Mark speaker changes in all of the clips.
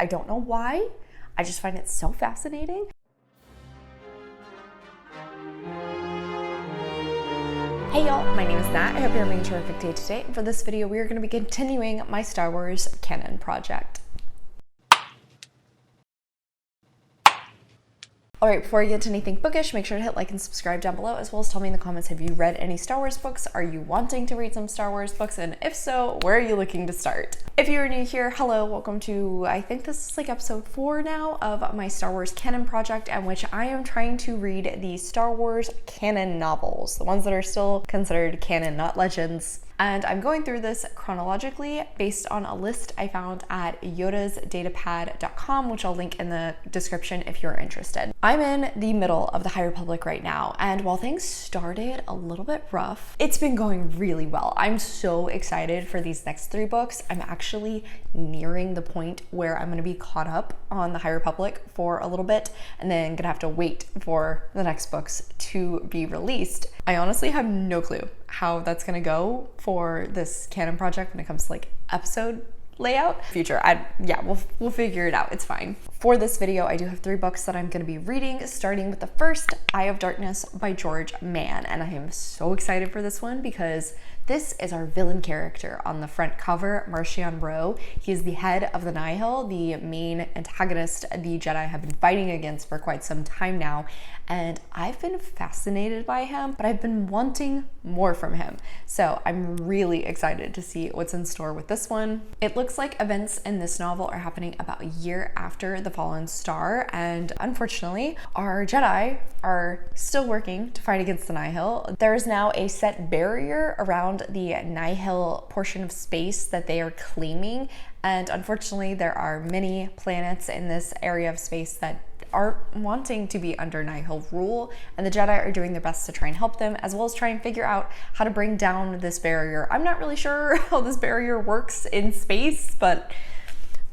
Speaker 1: I don't know why. I just find it so fascinating. Hey y'all, my name is Nat. I hope you're having a terrific day today. And for this video, we are going to be continuing my Star Wars Canon project. Alright, before we get to anything bookish, make sure to hit like and subscribe down below, as well as tell me in the comments, have you read any Star Wars books? Are you wanting to read some Star Wars books? And if so, where are you looking to start? If you are new here, hello, welcome to, I think this is like episode 4 now of my Star Wars Canon project, in which I am trying to read the Star Wars Canon novels, the ones that are still considered canon, not legends. And I'm going through this chronologically based on a list I found at yodasdatapad.com, which I'll link in the description if you're interested. I'm in the middle of the High Republic right now, and while things started a little bit rough, it's been going really well. I'm so excited for these next 3 books. I'm actually nearing the point where I'm going to be caught up on the High Republic for a little bit, and then gonna have to wait for the next books to be released. I honestly have no clue how that's gonna go for this Canon project when it comes to like episode layout. We'll figure it out. It's fine. For this video, I do have 3 books that I'm going to be reading, starting with the first, Eye of Darkness by George Mann. And I am so excited for this one because this is our villain character on the front cover, Marchion Ro. He is the head of the Nihil, the main antagonist the Jedi have been fighting against for quite some time now. And I've been fascinated by him, but I've been wanting more from him. So I'm really excited to see what's in store with this one. It looks like events in this novel are happening about a year after the Fallen Star, and unfortunately, our Jedi are still working to fight against the Nihil. There is now a set barrier around the Nihil portion of space that they are claiming, and unfortunately, there are many planets in this area of space that are wanting to be under Nihil rule, and the Jedi are doing their best to try and help them, as well as try and figure out how to bring down this barrier. I'm not really sure how this barrier works in space, but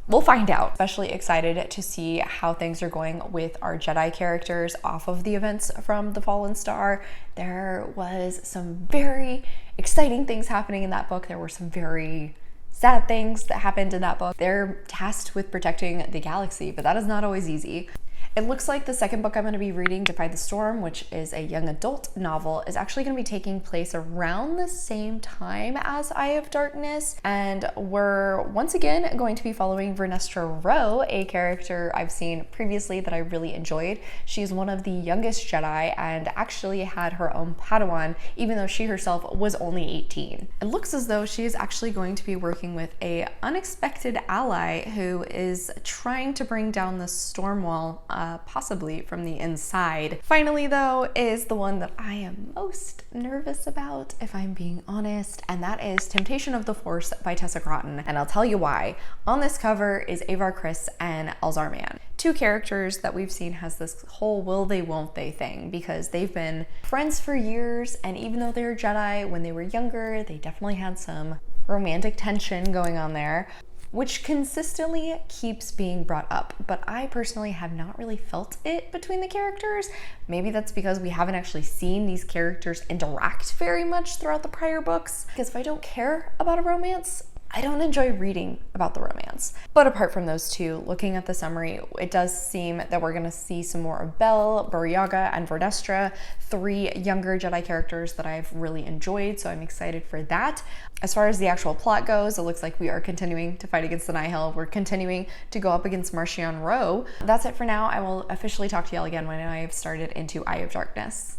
Speaker 1: we'll find out. Especially excited to see how things are going with our Jedi characters off of the events from the Fallen Star. There was some very exciting things happening in that book. There were some very sad things that happened in that book. They're tasked with protecting the galaxy, but that is not always easy. It looks like the second book I'm going to be reading, Defy the Storm, which is a young adult novel, is actually going to be taking place around the same time as Eye of Darkness. And we're once again going to be following Vernestra Rwoh, a character I've seen previously that I really enjoyed. She's one of the youngest Jedi and actually had her own Padawan, even though she herself was only 18. It looks as though she is actually going to be working with an unexpected ally who is trying to bring down the storm wall, possibly from the inside. Finally, though, is the one that I am most nervous about, if I'm being honest, and that is Temptation of the Force by Tessa Gratton, and I'll tell you why. On this cover is Avar Kriss and Elzar Mann, 2 characters that we've seen has this whole will they won't they thing, because they've been friends for years, and even though they were Jedi when they were younger, they definitely had some romantic tension going on there, which consistently keeps being brought up, but I personally have not really felt it between the characters. Maybe that's because we haven't actually seen these characters interact very much throughout the prior books, because if I don't care about a romance, I don't enjoy reading about the romance. But apart from those 2, looking at the summary, it does seem that we're gonna see some more of Bell, Burryaga, and Vernestra, 3 younger Jedi characters that I've really enjoyed, so I'm excited for that. As far as the actual plot goes, it looks like we are continuing to fight against the Nihil. We're continuing to go up against Marchion Ro. That's it for now. I will officially talk to y'all again when I have started into Eye of Darkness.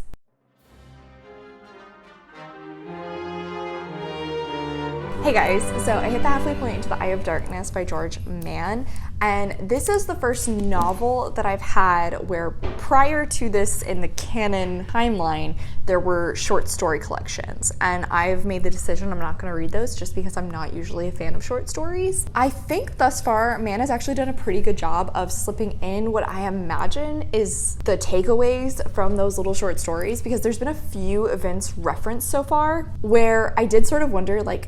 Speaker 1: Hey guys, so I hit the halfway point into the Eye of Darkness by George Mann, and this is the first novel that I've had where prior to this in the canon timeline, there were short story collections, and I've made the decision I'm not going to read those just because I'm not usually a fan of short stories. I think thus far, Mann has actually done a pretty good job of slipping in what I imagine is the takeaways from those little short stories, because there's been a few events referenced so far where I did sort of wonder, like,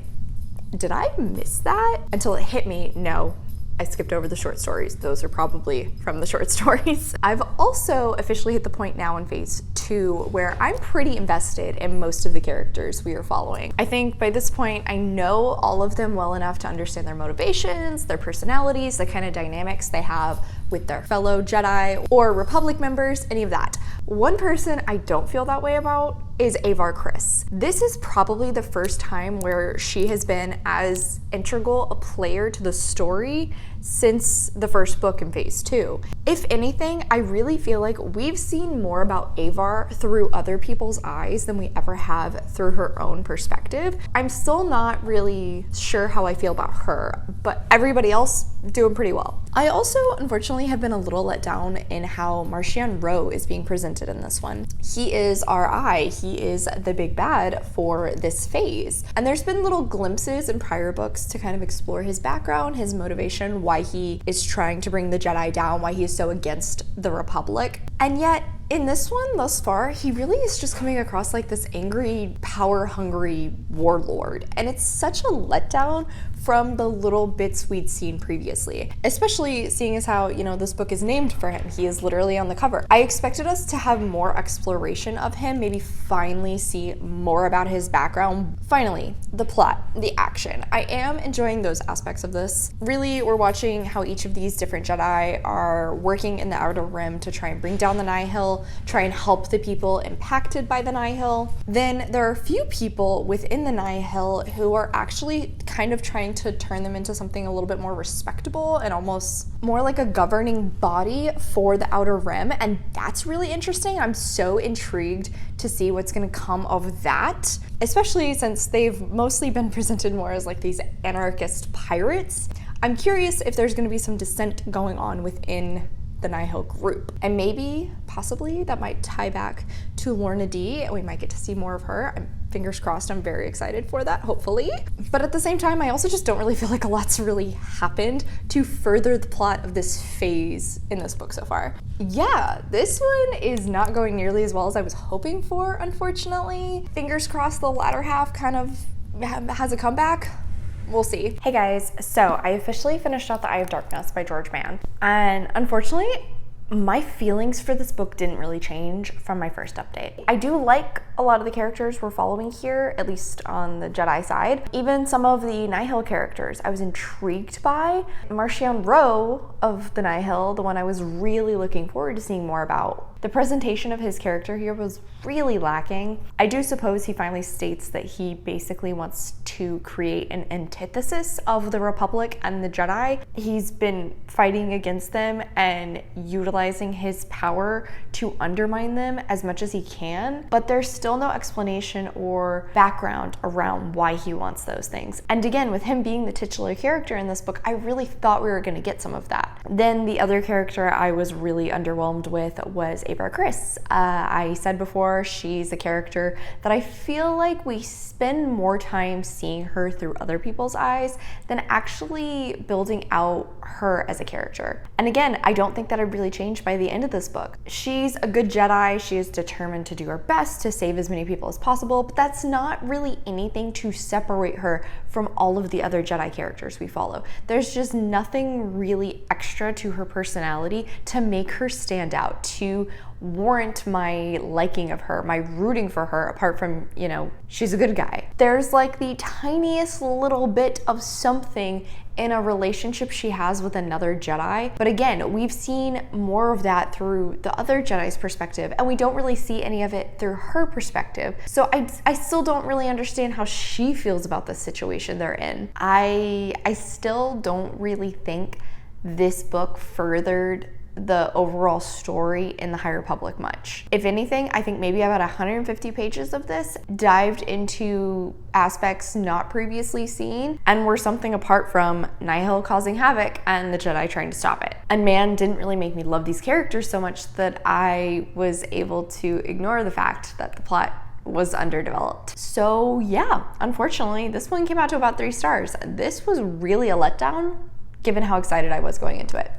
Speaker 1: did I miss that? Until it hit me, no, I skipped over the short stories. Those are probably from the short stories. I've also officially hit the point now in phase 2 where I'm pretty invested in most of the characters we are following. I think by this point, I know all of them well enough to understand their motivations, their personalities, the kind of dynamics they have with their fellow Jedi or Republic members, any of that. One person I don't feel that way about is 𝗖cie. This is probably the first time where she has been as integral a player to the story since the first book in phase 2. If anything, I really feel like we've seen more about 𝗖cie through other people's eyes than we ever have through her own perspective. I'm still not really sure how I feel about her, but everybody else doing pretty well. I also, unfortunately, have been a little let down in how Marchion Ro is being presented in this one. He is our eye. He is the big bad for this phase. And there's been little glimpses in prior books to kind of explore his background, his motivation, why he is trying to bring the Jedi down, why he is so against the Republic. And yet, in this one, thus far, he really is just coming across like this angry, power-hungry warlord. And it's such a letdown from the little bits we'd seen previously, especially seeing as how, you know, this book is named for him. He is literally on the cover. I expected us to have more exploration of him, maybe finally see more about his background. Finally, the plot, the action. I am enjoying those aspects of this. Really, we're watching how each of these different Jedi are working in the Outer Rim to try and bring down the Nihil, try and help the people impacted by the Nihil. Then there are a few people within the Nihil who are actually kind of trying to turn them into something a little bit more respectable and almost more like a governing body for the Outer Rim, and that's really interesting. I'm so intrigued to see what's going to come of that, especially since they've mostly been presented more as like these anarchist pirates. I'm curious if there's going to be some dissent going on within the Nihil group, and maybe possibly that might tie back to Lourna Dee and we might get to see more of her. Fingers crossed, I'm very excited for that, hopefully. But at the same time, I also just don't really feel like a lot's really happened to further the plot of this phase in this book so far. Yeah, this one is not going nearly as well as I was hoping for, unfortunately. Fingers crossed the latter half kind of has a comeback. We'll see. Hey guys, so I officially finished out The Eye of Darkness by George Mann, and unfortunately, my feelings for this book didn't really change from my first update. I do like a lot of the characters we're following here, at least on the Jedi side. Even some of the Nihil characters I was intrigued by. Marchion Ro of the Nihil, the one I was really looking forward to seeing more about. The presentation of his character here was really lacking. I do suppose he finally states that he basically wants to create an antithesis of the Republic and the Jedi. He's been fighting against them and utilizing his power to undermine them as much as he can, but there's still no explanation or background around why he wants those things. And again, with him being the titular character in this book, I really thought we were going to get some of that. Then the other character I was really underwhelmed with was 𝗖cie. I said before, she's a character that I feel like we spend more time seeing her through other people's eyes than actually building out her as a character. And again, I don't think that had really changed by the end of this book. She's a good Jedi. She is determined to do her best to save as many people as possible, but that's not really anything to separate her from all of the other Jedi characters we follow. There's just nothing really extra to her personality to make her stand out, to warrant my liking of her, my rooting for her, apart from, you know, she's a good guy. There's like the tiniest little bit of something in a relationship she has with another Jedi. But again, we've seen more of that through the other Jedi's perspective, and we don't really see any of it through her perspective. So I still don't really understand how she feels about the situation they're in. I still don't really think this book furthered the overall story in the High Republic much. If anything, I think maybe about 150 pages of this dived into aspects not previously seen and were something apart from Nihil causing havoc and the Jedi trying to stop it. And man, didn't really make me love these characters so much that I was able to ignore the fact that the plot was underdeveloped. So yeah, unfortunately, this one came out to about 3 stars. This was really a letdown, given how excited I was going into it.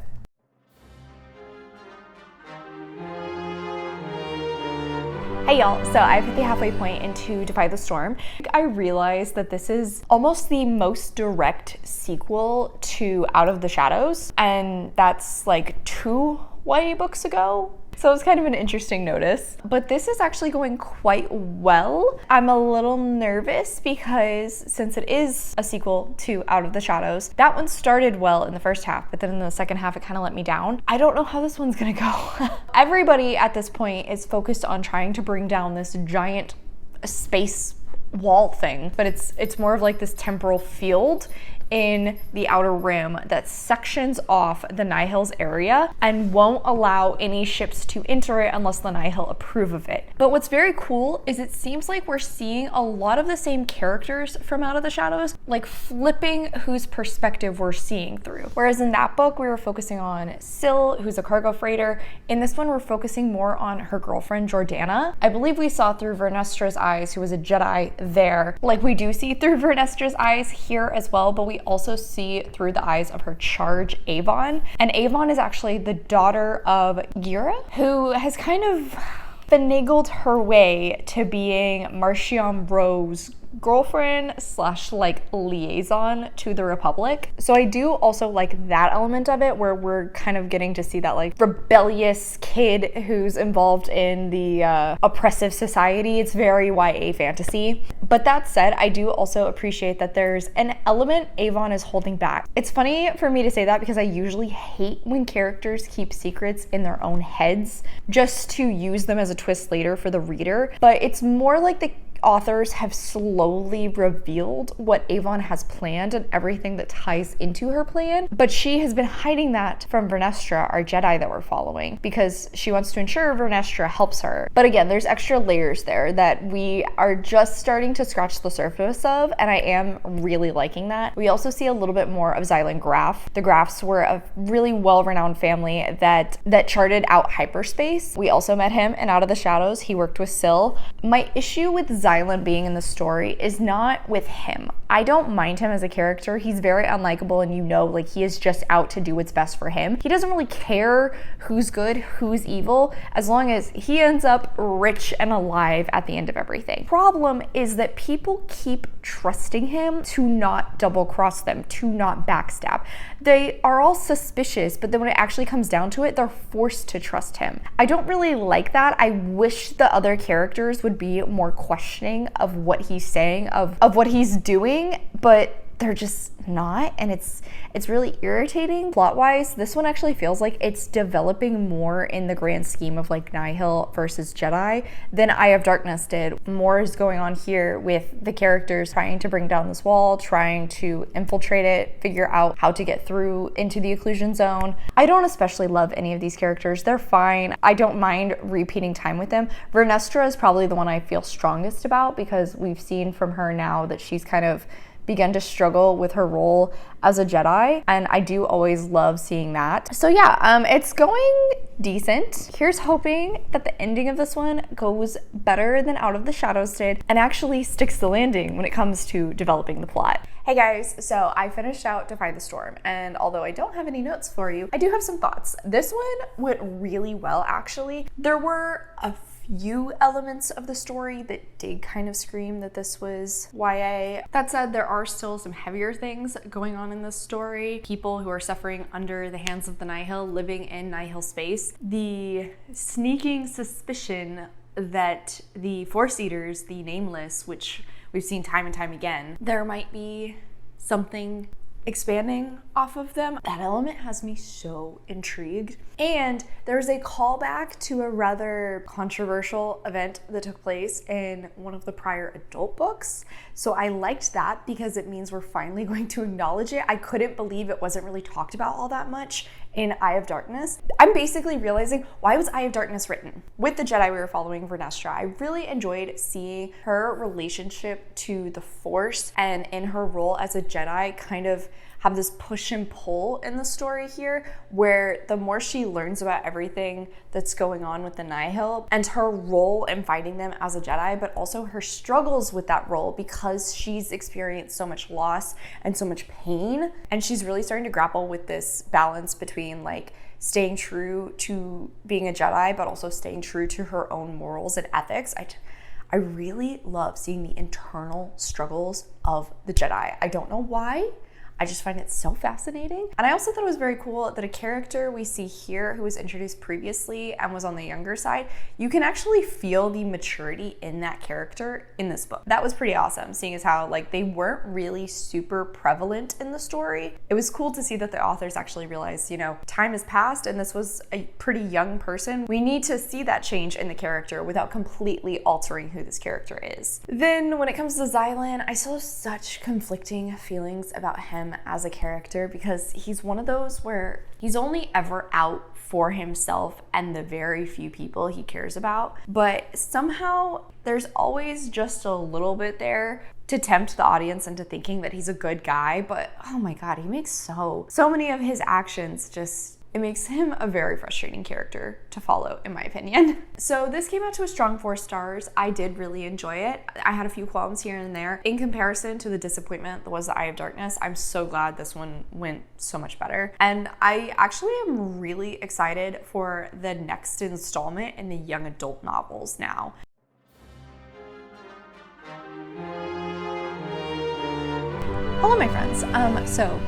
Speaker 1: Hey y'all, so I've hit the halfway point into Defy the Storm. I realized that this is almost the most direct sequel to Out of the Shadows, and that's like 2 YA books ago. So it's kind of an interesting notice, but this is actually going quite well. I'm a little nervous because since it is a sequel to Out of the Shadows, that one started well in the first half, but then in the second half, it kind of let me down. I don't know how this one's gonna go. Everybody at this point is focused on trying to bring down this giant space wall thing, but it's more of like this temporal field in the Outer Rim that sections off the Nihil's area and won't allow any ships to enter it unless the Nihil approve of it. But what's very cool is it seems like we're seeing a lot of the same characters from Out of the Shadows, like flipping whose perspective we're seeing through. Whereas in that book, we were focusing on 𝗖ille, who's a cargo freighter. In this one, we're focusing more on her girlfriend, Jordana. I believe we saw through Vernestra's eyes, who was a Jedi there. Like we do see through Vernestra's eyes here as well, but we also see through the eyes of her charge, Avon. And Avon is actually the daughter of 𝗖cie, who has kind of finagled her way to being Marchion Ro's girlfriend slash like liaison to the Republic. So I do also like that element of it, where we're kind of getting to see that like rebellious kid who's involved in the oppressive society. It's very YA fantasy. But that said, I do also appreciate that there's an element Avon is holding back. It's funny for me to say that because I usually hate when characters keep secrets in their own heads just to use them as a twist later for the reader. But it's more like the authors have slowly revealed what Avon has planned and everything that ties into her plan, but she has been hiding that from Vernestra, our Jedi that we're following, because she wants to ensure Vernestra helps her. But again, there's extra layers there that we are just starting to scratch the surface of, and I am really liking that. We also see a little bit more of 𝗖ille and 𝗏. The 𝗏s were a really well-renowned family that charted out hyperspace. We also met him in Out of the Shadows. He worked with 𝗖ille. My issue with 𝗖ille being in the story is not with him. I don't mind him as a character. He's very unlikable, and you know, like he is just out to do what's best for him. He doesn't really care who's good, who's evil, as long as he ends up rich and alive at the end of everything. Problem is that people keep trusting him to not double cross them, to not backstab. They are all suspicious, but then when it actually comes down to it, they're forced to trust him. I don't really like that. I wish the other characters would be more questioning of what he's saying, of what he's doing, but they're just not, and it's really irritating. Plot-wise, this one actually feels like it's developing more in the grand scheme of like Nihil versus Jedi than Eye of Darkness did. More is going on here with the characters trying to bring down this wall, trying to infiltrate it, figure out how to get through into the occlusion zone. I don't especially love any of these characters. They're fine. I don't mind repeating time with them. Vernestra is probably the one I feel strongest about because we've seen from her now that she's kind of begun to struggle with her role as a Jedi, and I do always love seeing that. So yeah, it's going decent. Here's hoping that the ending of this one goes better than Out of the Shadows did and actually sticks the landing when it comes to developing the plot. Hey guys, so I finished out Defy the Storm, and although I don't have any notes for you, I do have some thoughts. This one went really well, actually. There were a few elements of the story that did kind of scream that this was YA. That said, there are still some heavier things going on in this story. People who are suffering under the hands of the Nihil, living in Nihil space. The sneaking suspicion that the Force Eaters, the Nameless, which we've seen time and time again, there might be something expanding off of them. That element has me so intrigued. And there's a callback to a rather controversial event that took place in one of the prior adult books. So I liked that because it means we're finally going to acknowledge it. I couldn't believe it wasn't really talked about all that much in Eye of Darkness. I'm basically realizing, why was Eye of Darkness written? With the Jedi we were following, Vernestra, I really enjoyed seeing her relationship to the Force and in her role as a Jedi kind of have this push and pull in the story here, where the more she learns about everything that's going on with the Nihil and her role in fighting them as a Jedi, but also her struggles with that role because she's experienced so much loss and so much pain. And she's really starting to grapple with this balance between like staying true to being a Jedi, but also staying true to her own morals and ethics. I really love seeing the internal struggles of the Jedi. I don't know why. I just find it so fascinating. And I also thought it was very cool that a character we see here who was introduced previously and was on the younger side, you can actually feel the maturity in that character in this book. That was pretty awesome, seeing as how like they weren't really super prevalent in the story. It was cool to see that the authors actually realized, you know, time has passed and this was a pretty young person. We need to see that change in the character without completely altering who this character is. Then when it comes to Xilan, I still have such conflicting feelings about him as a character, because he's one of those where he's only ever out for himself and the very few people he cares about, but somehow there's always just a little bit there to tempt the audience into thinking that he's a good guy. But oh my god, he makes so many of his actions just, it makes him a very frustrating character to follow, in my opinion. So this came out to a strong 4 stars. I did really enjoy it. I had a few qualms here and there. In comparison to the disappointment that was The Eye of Darkness, I'm so glad this one went so much better. And I actually am really excited for the next installment in the young adult novels now. Hello, my friends. So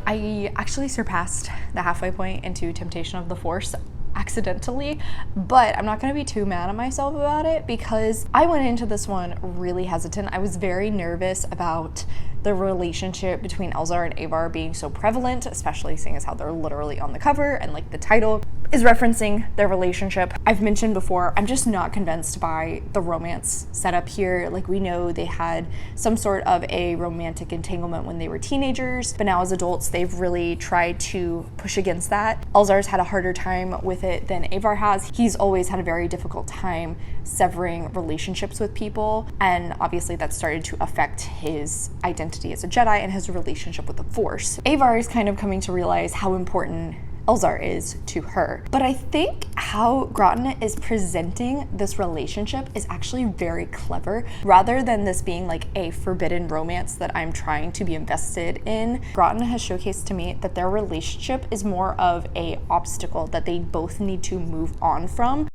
Speaker 1: I actually surpassed the halfway point into Temptation of the Force accidentally, but I'm not going to be too mad at myself about it because I went into this one really hesitant. I was very nervous about the relationship between Elzar and Avar being so prevalent, especially seeing as how they're literally on the cover and like the title is referencing their relationship. I've mentioned before, I'm just not convinced by the romance setup here. Like, we know they had some sort of a romantic entanglement when they were teenagers, but now as adults, they've really tried to push against that. Elzar's had a harder time with it than Avar has. He's always had a very difficult time severing relationships with people, and obviously that started to affect his identity as a Jedi and his relationship with the Force. Avar is kind of coming to realize how important Elzar is to her. But I think how Gratton is presenting this relationship is actually very clever. Rather than this being like a forbidden romance that I'm trying to be invested in, Gratton has showcased to me that their relationship is more of a obstacle that they both need to move on from.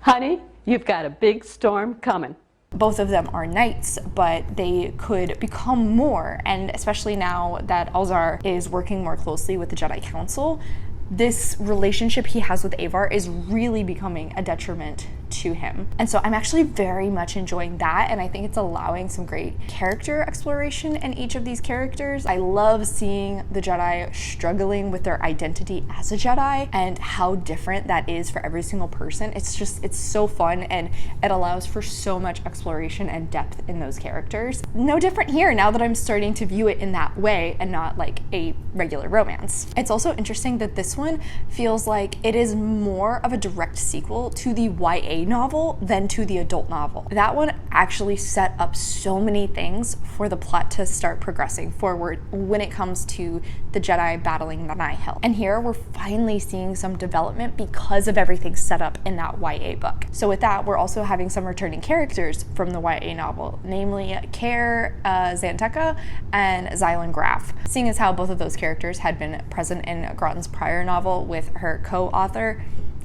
Speaker 2: Honey, you've got a big storm coming.
Speaker 1: Both of them are knights, but they could become more, and especially now that Elzar is working more closely with the Jedi Council, this relationship he has with Avar is really becoming a detriment to him. And so I'm actually very much enjoying that, and I think it's allowing some great character exploration in each of these characters. I love seeing the Jedi struggling with their identity as a Jedi and how different that is for every single person. It's so fun, and it allows for so much exploration and depth in those characters. No different here now that I'm starting to view it in that way and not like a regular romance. It's also interesting that this one feels like it is more of a direct sequel to the YA novel than to the adult novel. That one actually set up so many things for the plot to start progressing forward when it comes to the Jedi battling the Nihil. And here we're finally seeing some development because of everything set up in that YA book. So with that, we're also having some returning characters from the YA novel, namely Care Xanteka and Xilan Graf. Seeing as how both of those characters had been present in Gratton's prior novel with her co-author,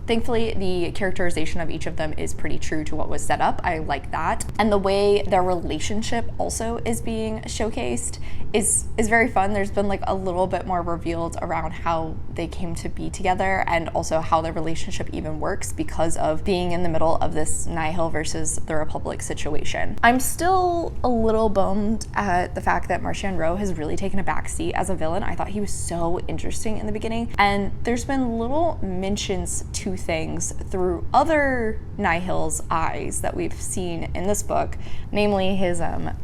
Speaker 1: thankfully, the characterization of each of them is pretty true to what was set up. I like that. And the way their relationship also is being showcased is very fun. There's been like a little bit more revealed around how they came to be together and also how their relationship even works because of being in the middle of this Nihil versus the Republic situation. I'm still a little bummed at the fact that Marchion Ro has really taken a backseat as a villain. I thought he was so interesting in the beginning, and there's been little mentions to things through other Nihil's eyes that we've seen in this book, namely his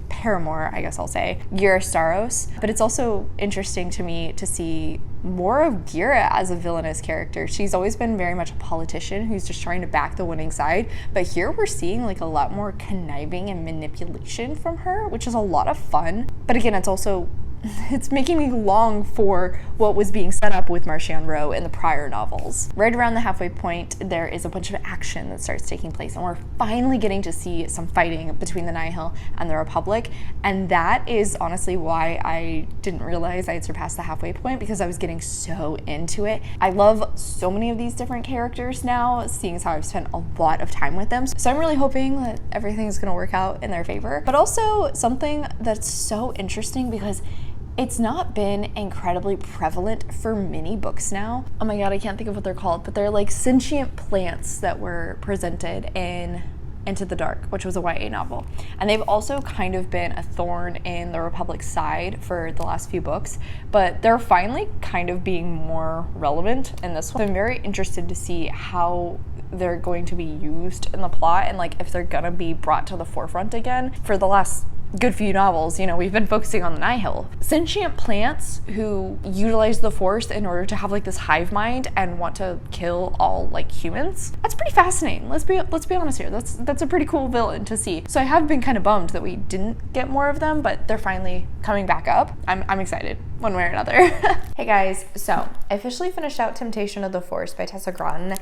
Speaker 1: paramour, I guess I'll say, 𝗖cie. But it's also interesting to me to see more of 𝗖cie as a villainous character. She's always been very much a politician who's just trying to back the winning side, but here we're seeing like a lot more conniving and manipulation from her, which is a lot of fun. But again, it's also it's making me long for what was being set up with Marchand Rowe in the prior novels. Right around the halfway point, there is a bunch of action that starts taking place, and we're finally getting to see some fighting between the Nihil and the Republic, and that is honestly why I didn't realize I had surpassed the halfway point, because I was getting so into it. I love so many of these different characters now, seeing as how I've spent a lot of time with them. So I'm really hoping that everything's gonna work out in their favor. But also something that's so interesting, because it's not been incredibly prevalent for many books now. Oh my god, I can't think of what they're called, but they're like sentient plants that were presented in Into the Dark, which was a YA novel. And they've also kind of been a thorn in the Republic's side for the last few books, but they're finally kind of being more relevant in this one. I'm very interested to see how they're going to be used in the plot, and like if they're gonna be brought to the forefront again. For the last good few novels, you know, we've been focusing on the Nihil. Sentient plants who utilize the Force in order to have like this hive mind and want to kill all like humans. That's pretty fascinating. Let's be honest here. That's a pretty cool villain to see. So I have been kind of bummed that we didn't get more of them, but they're finally coming back up. I'm excited one way or another. Hey guys, so I officially finished out Temptation of the Force by Tessa Gratton.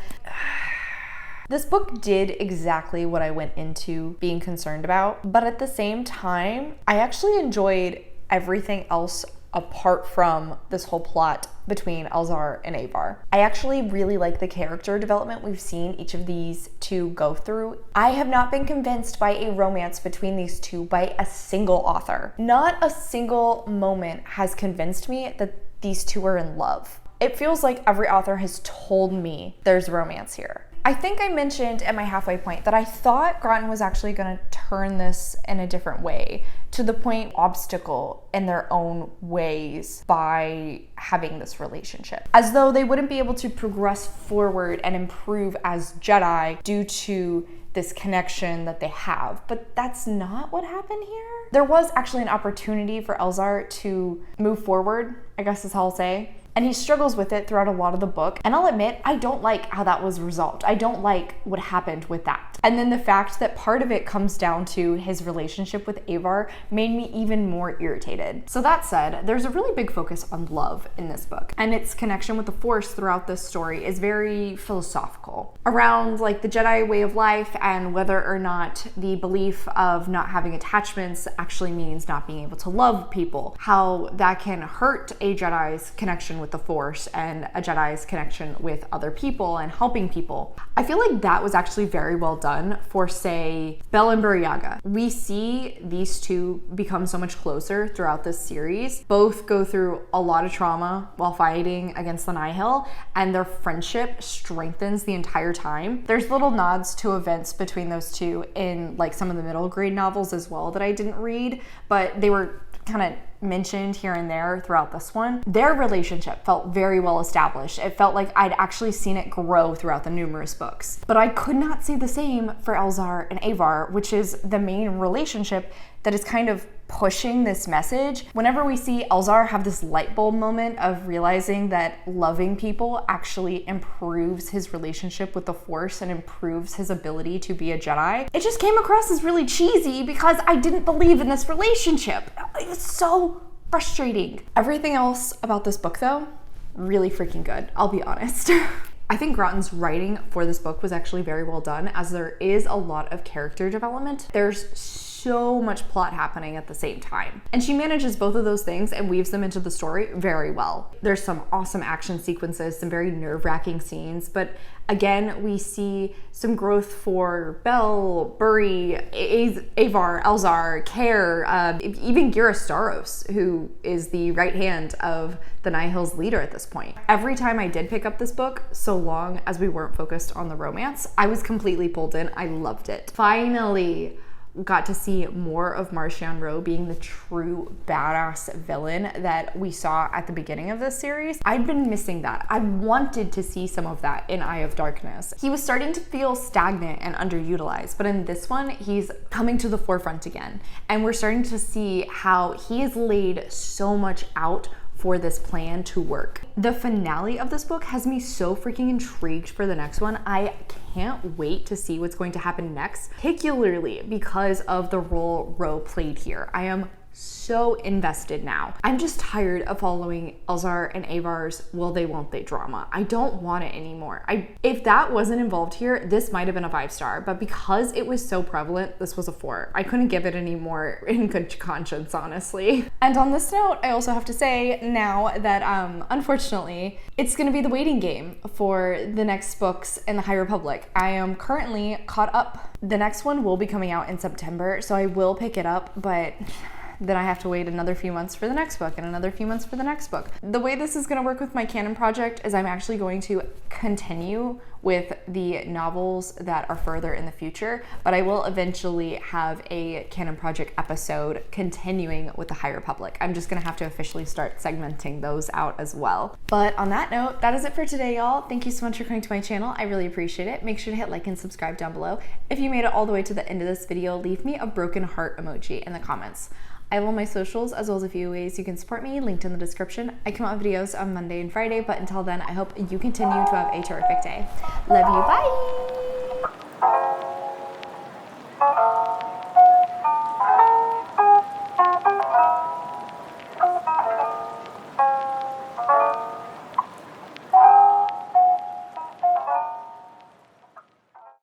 Speaker 1: This book did exactly what I went into being concerned about, but at the same time, I actually enjoyed everything else apart from this whole plot between 𝗖ście and Avar. I actually really like the character development we've seen each of these two go through. I have not been convinced by a romance between these two by a single author. Not a single moment has convinced me that these two are in love. It feels like every author has told me there's romance here. I think I mentioned at my halfway point that I thought Gratton was actually going to turn this in a different way, to the point obstacle in their own ways by having this relationship. As though they wouldn't be able to progress forward and improve as Jedi due to this connection that they have. But that's not what happened here. There was actually an opportunity for 𝗖ście to move forward, I guess is how I'll say. And he struggles with it throughout a lot of the book. And I'll admit, I don't like how that was resolved. I don't like what happened with that. And then the fact that part of it comes down to his relationship with Avar made me even more irritated. So that said, there's a really big focus on love in this book. And its connection with the Force throughout this story is very philosophical. Around like the Jedi way of life and whether or not the belief of not having attachments actually means not being able to love people. How that can hurt a Jedi's connection with the Force and a Jedi's connection with other people and helping people. I feel like that was actually very well done for, say, Bell and Burryaga. We see these two become so much closer throughout this series. Both go through a lot of trauma while fighting against the Nihil, and their friendship strengthens the entire time. There's little nods to events between those two in like some of the middle grade novels as well that I didn't read, but they were kind of mentioned here and there throughout this one. Their relationship felt very well established. It felt like I'd actually seen it grow throughout the numerous books. But I could not say the same for 𝗖ście and Avar, which is the main relationship that is kind of pushing this message. Whenever we see 𝗖ście have this light bulb moment of realizing that loving people actually improves his relationship with the Force and improves his ability to be a Jedi, it just came across as really cheesy because I didn't believe in this relationship. It's so frustrating. Everything else about this book though, really freaking good, I'll be honest. I think Gratton's writing for this book was actually very well done, as there is a lot of character development. There's so much plot happening at the same time. And she manages both of those things and weaves them into the story very well. There's some awesome action sequences, some very nerve-wracking scenes, but again, we see some growth for Bell, Burry, Avar, 𝗖ście, Care, even Staros, who is the right hand of the Nihil's leader at this point. Every time I did pick up this book, so long as we weren't focused on the romance, I was completely pulled in. I loved it. Finally got to see more of Marchand Rowe being the true badass villain that we saw at the beginning of this series. I'd been missing that. I wanted to see some of that in Eye of Darkness. He was starting to feel stagnant and underutilized, but in this one, he's coming to the forefront again. And we're starting to see how he has laid so much out for this plan to work. The finale of this book has me so freaking intrigued for the next one. I can't wait to see what's going to happen next, particularly because of the role Rowe played here. I am so invested now. I'm just tired of following Elzar and Avar's will they won't they drama. I don't want it anymore. If that wasn't involved here, this might have been a 5-star, but because it was so prevalent, this was a 4. I couldn't give it any more in good conscience, honestly. And on this note, I also have to say now that unfortunately, it's gonna be the waiting game for the next books in the High Republic. I am currently caught up. The next one will be coming out in September, so I will pick it up, but then I have to wait another few months for the next book and another few months for the next book. The way this is going to work with my Canon project is I'm actually going to continue with the novels that are further in the future, but I will eventually have a Canon project episode continuing with the High Republic. I'm just going to have to officially start segmenting those out as well. But on that note, that is it for today, y'all. Thank you so much for coming to my channel. I really appreciate it. Make sure to hit like and subscribe down below. If you made it all the way to the end of this video, leave me a broken heart emoji in the comments. I have all my socials as well as a few ways you can support me linked in the description. I come out with videos on Monday and Friday, but until then, I hope you continue to have a terrific day. Love you, bye!